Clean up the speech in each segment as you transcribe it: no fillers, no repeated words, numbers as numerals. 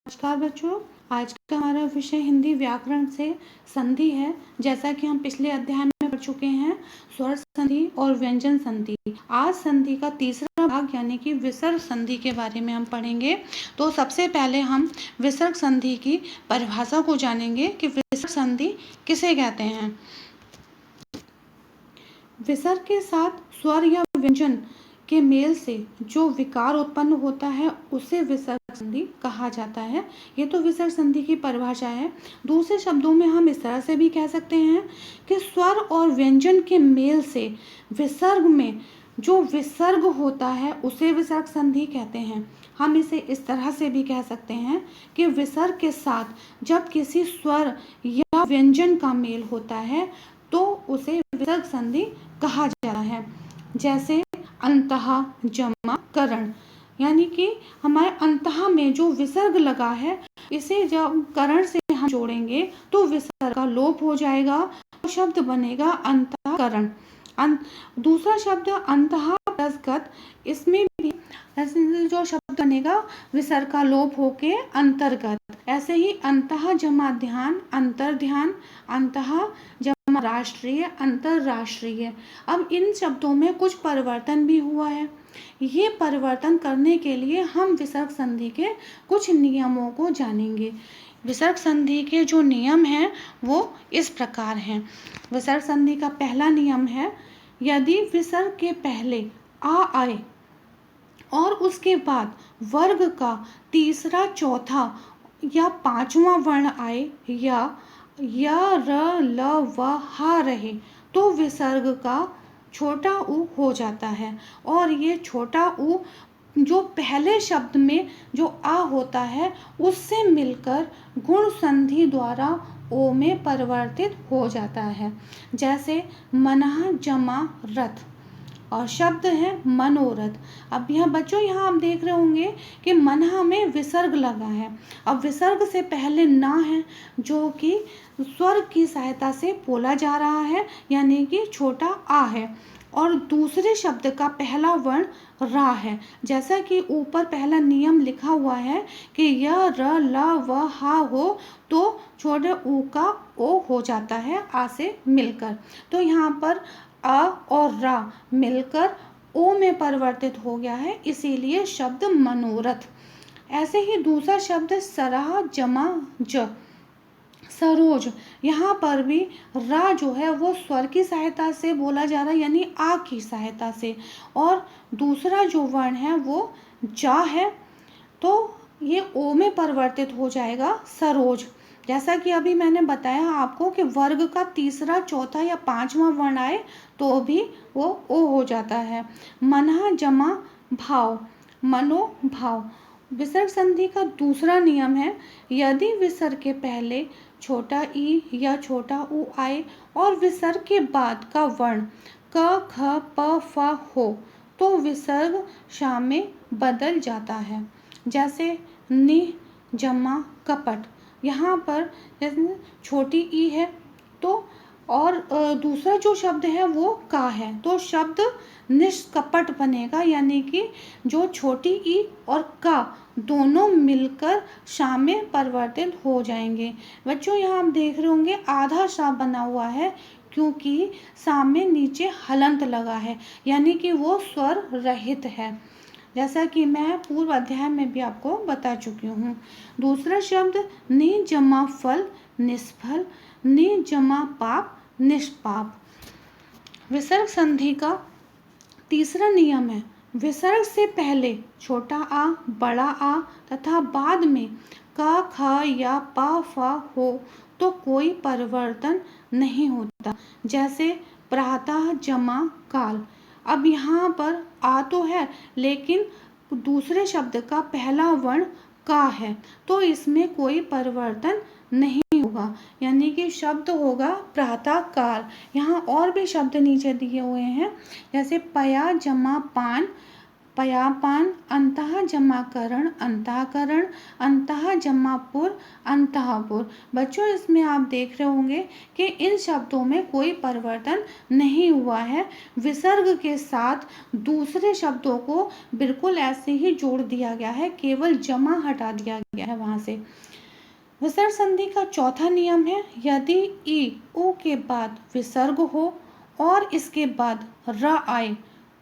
नमस्कार बच्चों। आज का हमारा विषय हिंदी व्याकरण से संधि है। जैसा कि हम पिछले अध्याय में पढ़ चुके हैं स्वर संधि और व्यंजन संधि। आज संधि का तीसरा भाग यानी कि विसर्ग संधि के बारे में हम पढ़ेंगे। तो सबसे पहले हम विसर्ग संधि की परिभाषा को जानेंगे कि विसर्ग संधि किसे कहते हैं। विसर्ग के साथ स्वर या व्यंजन के मेल से जो विकार उत्पन्न होता है उसे विसर्ग संधि कहा जाता है। ये तो विसर्ग संधि की परिभाषा है। दूसरे शब्दों में हम इस तरह से भी कह सकते हैं कि स्वर और व्यंजन के मेल से विसर्ग में जो विसर्ग होता है उसे विसर्ग संधि कहते हैं। हम इसे इस तरह से भी कह सकते हैं कि विसर्ग के साथ जब किसी स्वर या व्यंजन का मेल होता है तो उसे विसर्ग संधि कहा जाता है। जैसे अंतः जमा करण, यानी कि हमारे अंतः में जो विसर्ग लगा है इसे जब करण से हम जोड़ेंगे तो विसर्ग का लोप हो जाएगा, तो शब्द बनेगा अंतःकरण। दूसरा शब्द अंतः प्लस गत, इसमें भी जो शब्द बनेगा विसर्ग का लोप होके अंतर्गत। ऐसे ही अंतः जमा ध्यान अंतर ध्यान, अंतः जमा राष्ट्रीय अंतरराष्ट्रीय। अब इन शब्दों में कुछ परिवर्तन भी हुआ है। ये परिवर्तन करने के लिए हम विसर्ग संधि के कुछ नियमों को जानेंगे। विसर्ग संधि के जो नियम हैं वो इस प्रकार हैं। विसर्ग संधि का पहला नियम है, यदि विसर्ग के पहले आ आए और उसके बाद वर्ग का तीसरा चौथा या पांचवा वर्ण आए या र ल व हा रहे तो विसर्ग का छोटा ऊ हो जाता है। और ये छोटा ऊ जो पहले शब्द में जो आ होता है उससे मिलकर गुण संधि द्वारा ओ में परिवर्तित हो जाता है। जैसे मनः जमा रथ और शब्द है मनोरथ। अब यहाँ बच्चों यहाँ आप देख रहे होंगे कि मनः में विसर्ग लगा है। अब विसर्ग से पहले ना है जो कि स्वर की सहायता से बोला जा रहा है, यानी कि छोटा आ है, और दूसरे शब्द का पहला वर्ण रा है। जैसा कि ऊपर पहला नियम लिखा हुआ है कि यह र ल व हा हो तो छोटे ऊ का ओ हो जाता है आ से मिलकर। तो यहाँ पर अ और रा मिलकर ओ में परिवर्तित हो गया है, इसीलिए शब्द मनोरथ। ऐसे ही दूसरा शब्द सराह जमा ज सरोज, यहाँ पर भी रा जो है वो स्वर की सहायता से बोला जा रहा है, यानी आ की सहायता से, और दूसरा जो वर्ण है वो जा है, तो ये ओ में परिवर्तित हो जाएगा सरोज। जैसा कि अभी मैंने बताया आपको कि वर्ग का तीसरा चौथा या पांचवा वर्ण आए तो भी वो ओ हो जाता है। मनः जमा भाव मनोभाव। विसर्ग संधि का दूसरा नियम है, यदि विसर्ग के पहले छोटा ई या छोटा ऊ आए और विसर्ग के बाद का वर्ण क ख प फ हो तो विसर्ग शा में बदल जाता है। जैसे नि जमा कपट, यहाँ पर जैसे छोटी ई है तो और दूसरा जो शब्द है वो का है तो शब्द निष्कपट बनेगा, यानी कि जो छोटी ई और का दोनों मिलकर शा में परिवर्तित हो जाएंगे। बच्चों यहाँ आप देख रहे होंगे आधा शा बना हुआ है क्योंकि शा में नीचे हलंत लगा है, यानी कि वो स्वर रहित है, जैसा कि मैं पूर्व अध्याय में भी आपको बता चुकी हूँ। दूसरा शब्द नि जमा फल निष्फल, नि जमा पाप निष्पाप। विसर्ग संधि का तीसरा नियम है, विसर्ग से पहले छोटा आ बड़ा आ तथा बाद में का ख या पा फा हो तो कोई परिवर्तन नहीं होता। जैसे प्रातः जमा काल। अब यहाँ पर आ तो है लेकिन दूसरे शब्द का पहला वर्ण का है तो इसमें कोई परिवर्तन नहीं होगा, यानी कि शब्द होगा प्रातः काल। यहाँ और भी शब्द नीचे दिए हुए हैं, जैसे पया जमा पान पयापान, अंतः जमा करण, अंतःकरण, अंतः जमा पुर, अंतःपुर। बच्चों इसमें आप देख रहे होंगे कि इन शब्दों में कोई परिवर्तन नहीं हुआ है। विसर्ग के साथ दूसरे शब्दों को बिल्कुल ऐसे ही जोड़ दिया गया है, केवल जमा हटा दिया गया है वहाँ से। विसर्ग संधि का चौथा नियम है, यदि ई उ के बाद विसर्ग हो और इसके बाद र आए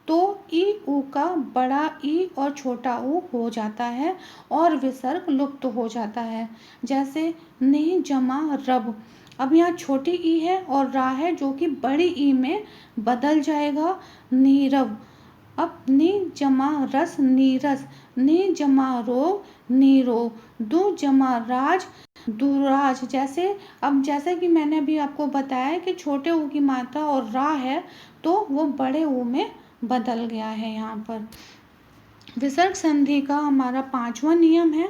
तो ई उ का बड़ा ई और छोटा ऊ हो जाता है और विसर्ग लुप्त हो जाता है। जैसे नि जमा रब, अब यहाँ छोटी ई है और रा है जो कि बड़ी ई में बदल जाएगा, नीरव। अब नि जमा रस, नीरस, नि जमा रोग, नीरोग, दु जमा राज, दुराज। जैसे कि मैंने अभी आपको बताया कि छोटे ऊ की मात्रा और रा है तो वो बड़े ऊ में बदल गया है यहाँ पर। विसर्ग संधि का हमारा पांचवा नियम है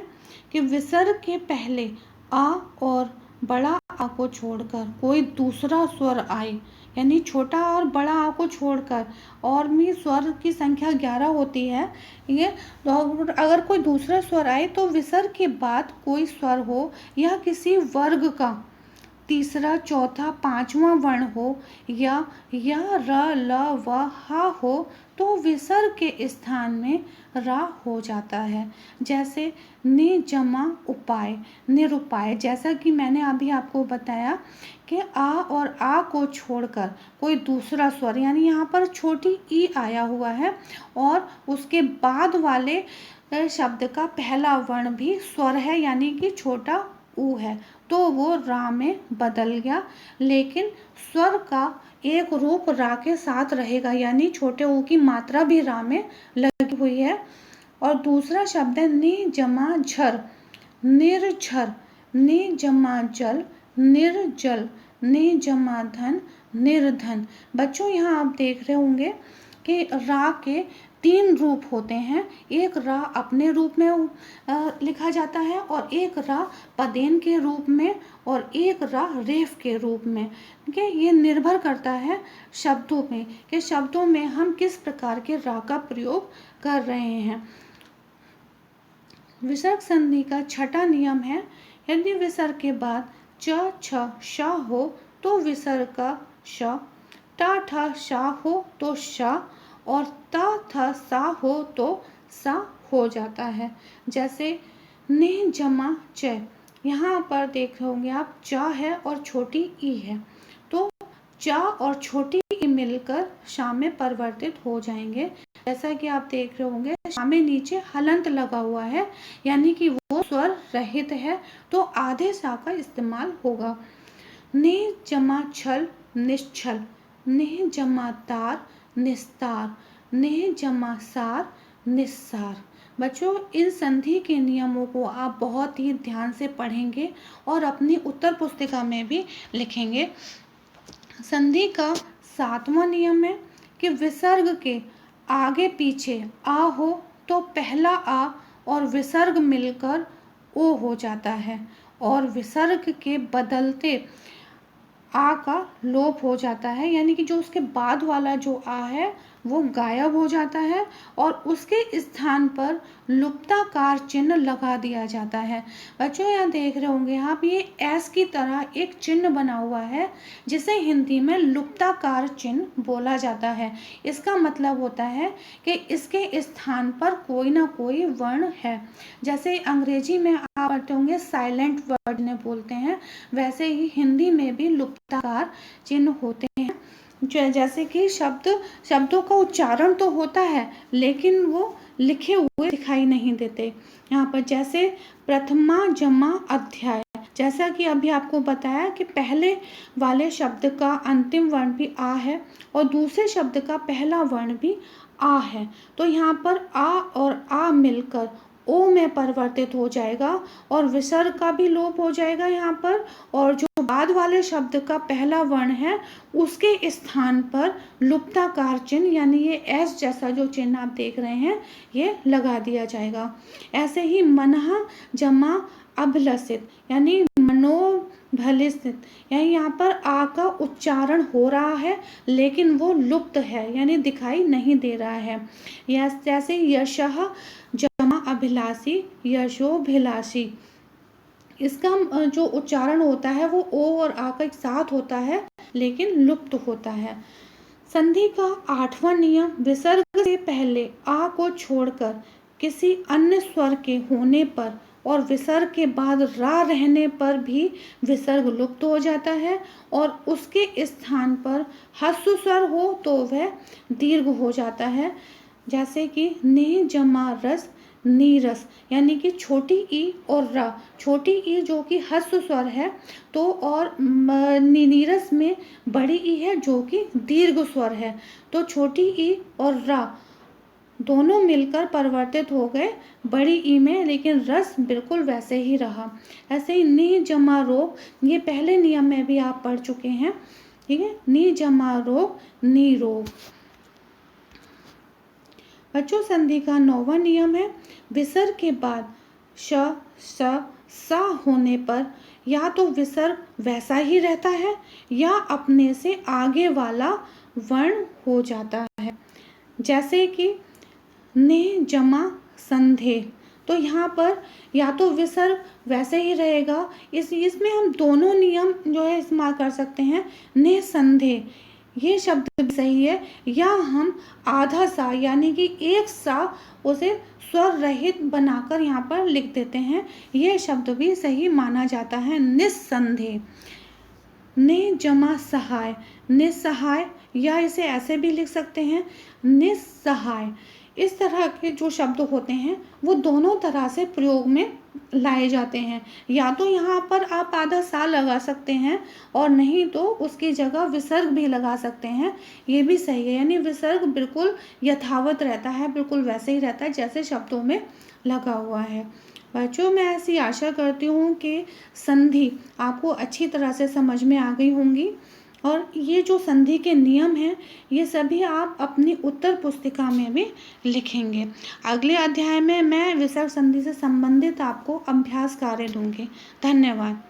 कि विसर्ग के पहले आ और बड़ा आ को छोड़कर कोई दूसरा स्वर आए, यानी छोटा और बड़ा आ को छोड़कर, और भी स्वर की संख्या 11 होती है ये, तो अगर कोई दूसरा स्वर आए तो विसर्ग के बाद कोई स्वर हो या किसी वर्ग का तीसरा, चौथा, पांचवा वर्ण हो या र, ल, व, हा हो तो विसर्ग के स्थान में रा हो जाता है। जैसे नि जमा उपाय, निरुपाय। जैसा कि मैंने अभी आपको बताया कि आ और आ को छोड़कर कोई दूसरा स्वर, यानी यहाँ पर छोटी ई आया हुआ है और उसके बाद वाले शब्द का पहला वर्ण भी स्वर है, यानी कि छोटा ऊ है, तो वो रा में बदल गया, लेकिन स्वर का एक रूप रा के साथ रहेगा, यानी छोटे ऊ की मात्रा भी रा में लगी हुई है। और दूसरा शब्द है नि जमा झर, निर्झर, नि जमा जल, निर्जल, नि जमा धन, निर्धन। बच्चों यहाँ आप देख रहे होंगे कि रा के 3 रूप होते हैं। एक रा अपने रूप में लिखा जाता है और एक रा पदेन के रूप में और एक रा रेफ के रूप में। ठीक है, ये निर्भर करता है शब्दों में कि शब्दों में हम किस प्रकार के रा का प्रयोग कर रहे हैं। विसर्ग संधि का छठा नियम है, यदि विसर्ग के बाद च छ श हो तो विसर्ग का श, ट ठ श हो तो श और त थ सा हो तो सा हो जाता है। जैसे नि जमा च, यहाँ पर देख रहे होंगे आप च है और छोटी ई है, तो च और छोटी ई मिलकर शा में परिवर्तित हो जाएंगे। जैसा कि आप देख रहे होंगे शा में नीचे हलंत लगा हुआ है, यानी कि वो स्वर रहित है, तो आधे सा का इस्तेमाल होगा। नि जमा छल, निश्छल, नि जमा तार, निस्तार, नि जमा सार, निस्सार। बच्चों इन संधि के नियमों को आप बहुत ही ध्यान से पढ़ेंगे और अपनी उत्तर पुस्तिका में भी लिखेंगे। संधि का 7वां नियम है कि विसर्ग के आगे पीछे आ हो तो पहला आ और विसर्ग मिलकर ओ हो जाता है और विसर्ग के बदलते आ का लोप हो जाता है, यानी कि जो उसके बाद वाला जो आ है वो गायब हो जाता है और उसके स्थान पर लुप्ताकार चिन्ह लगा दिया जाता है। बच्चों यहाँ देख रहे होंगे आप, ये एस की तरह एक चिन्ह बना हुआ है जिसे हिंदी में लुप्ताकार चिन्ह बोला जाता है। इसका मतलब होता है कि इसके स्थान पर कोई ना कोई वर्ण है। जैसे अंग्रेजी में आप पढ़ते होंगे साइलेंट वर्ड ने बोलते हैं, वैसे ही हिंदी में भी लुप्ताकार चिन्ह होते हैं। जैसे कि शब्दों का उच्चारण तो होता है लेकिन वो लिखे हुए दिखाई नहीं देते। यहाँ पर जैसे प्रथमा जमा अध्याय, जैसा कि अभी आपको बताया कि पहले वाले शब्द का अंतिम वर्ण भी आ है और दूसरे शब्द का पहला वर्ण भी आ है, तो यहाँ पर आ और आ मिलकर ओ में परिवर्तित हो जाएगा और विसर्ग का भी लोप हो जाएगा यहाँ पर, और जो बाद वाले शब्द का पहला वर्ण है उसके स्थान पर लुप्ताकार चिन्ह यानी ये एस जैसा जो चिन्ह आप देख रहे हैं ये लगा दिया जाएगा। ऐसे ही मनः जमा अभिलषित यानी मनोभलित यानी यहाँ पर आ का उच्चारण हो रहा है लेकिन वो लुप्त है यानी दिखाई नहीं दे रहा है। जैसे यशः जमा अभिलाषी यशोभिलाषी, इसका जो उच्चारण होता है वो ओ और आ का एक साथ होता है लेकिन लुप्त होता है। संधि का 8वां नियम, विसर्ग से पहले आ को छोड़कर किसी अन्य स्वर के होने पर और विसर्ग के बाद रा रहने पर भी विसर्ग लुप्त हो जाता है और उसके स्थान पर ह्रस्व स्वर हो तो वह दीर्घ हो जाता है। जैसे कि ने जमा रस नीरस यानी कि छोटी ई और र, छोटी ई जो कि ह्रस्व स्वर है तो और नीरस में बड़ी ई है जो कि दीर्घ स्वर है, तो छोटी ई और र दोनों मिलकर परिवर्तित हो गए बड़ी ई में लेकिन रस बिल्कुल वैसे ही रहा। ऐसे ही नी जमा रोग, ये पहले नियम में भी आप पढ़ चुके हैं, ठीक है। नी जमा रोग नी रोग। बच्चों संधि का 9वां नियम है, विसर्ग के बाद श स सा होने पर या तो विसर्ग वैसा ही रहता है या अपने से आगे वाला वर्ण हो जाता है। जैसे कि ने जमा संधे, तो यहाँ पर या तो विसर्ग वैसे ही रहेगा, इसमें हम दोनों नियम जो है इस्तेमाल कर सकते हैं। ने संधे ये शब्द भी सही है, या हम आधा सा यानी कि एक सा उसे स्वर रहित बनाकर यहाँ पर लिख देते हैं, ये शब्द भी सही माना जाता है। निस्संदेह। ने जमा सहाय, निस्सहाय, या इसे ऐसे भी लिख सकते हैं निस्सहाय। इस तरह के जो शब्द होते हैं वो दोनों तरह से प्रयोग में लाए जाते हैं। या तो यहाँ पर आप आधा सा लगा सकते हैं और नहीं तो उसकी जगह विसर्ग भी लगा सकते हैं, ये भी सही है। यानी विसर्ग बिल्कुल यथावत रहता है, बिल्कुल वैसे ही रहता है जैसे शब्दों में लगा हुआ है। बच्चों मैं ऐसी आशा करती हूँ कि संधि आपको अच्छी तरह से समझ में आ गई होंगी और ये जो संधि के नियम हैं ये सभी आप अपनी उत्तर पुस्तिका में भी लिखेंगे। अगले अध्याय में मैं विसर्ग संधि से संबंधित आपको अभ्यास कार्य दूंगी। धन्यवाद।